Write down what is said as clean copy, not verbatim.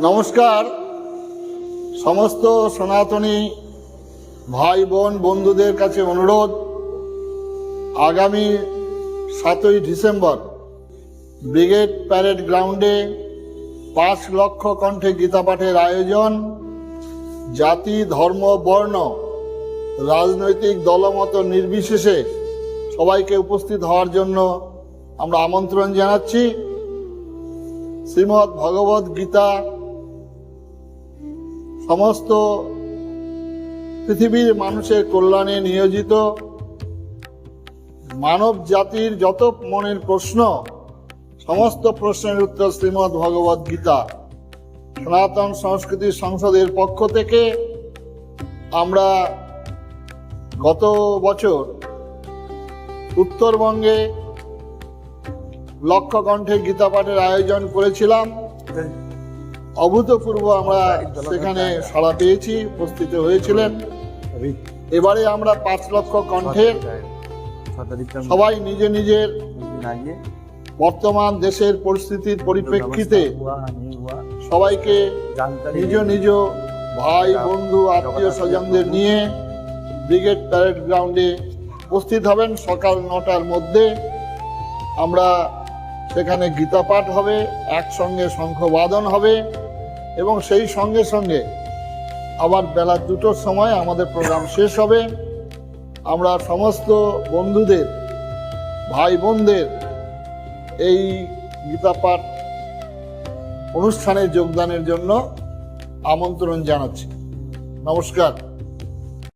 নমস্কার সমস্ত সনাতনী ভাই বোন বন্ধুদের কাছে অনুরোধ, আগামী 7ই ডিসেম্বর ব্রিগেড প্যারেড গ্রাউন্ডে 5 লক্ষ কণ্ঠে গীতা পাঠের আয়োজন। জাতি, ধর্ম, বর্ণ, রাজনৈতিক দলমত নির্বিশেষে সবাইকে উপস্থিত হওয়ার জন্য আমরা আমন্ত্রণ জানাচ্ছি। শ্রীমদ্ ভগবদ গীতা সমস্ত পৃথিবীর মানুষের কল্যাণে নিয়োজিত। মানব জাতির যত মনের প্রশ্ন, সমস্ত প্রশ্নের উত্তর শ্রীমদ্ ভগবদ গীতা। সনাতন সংস্কৃতি সংসদের পক্ষ থেকে আমরা গত বছর উত্তরবঙ্গে লক্ষ কণ্ঠে গীতা পাঠের আয়োজন করেছিলাম। অভূতপূর্ব আমরা সেখানে সাড়া পেয়েছি, উপস্থিত হয়েছিলেন। এবারে আমরা 5 লক্ষ কণ্ঠে সবাই নিজে নিজের বর্তমান দেশের পরিস্থিতির পরিপ্রেক্ষিতে সবাইকে নিজ নিজ ভাই বন্ধু আত্মীয় স্বজনদের নিয়ে ব্রিগেড প্যারেড গ্রাউন্ডে উপস্থিত হবেন। সকাল 9টার মধ্যে আমরা সেখানে গীতা পাঠ হবে, একসঙ্গে শঙ্খবাদন হবে এবং সেই সঙ্গে সঙ্গে আবার বেলা 2টোর সময় আমাদের প্রোগ্রাম শেষ হবে। আমরা সমস্ত বন্ধুদের, ভাই বোনদের এই গীতা পাঠ অনুষ্ঠানে যোগদানের জন্য আমন্ত্রণ জানাচ্ছি। নমস্কার।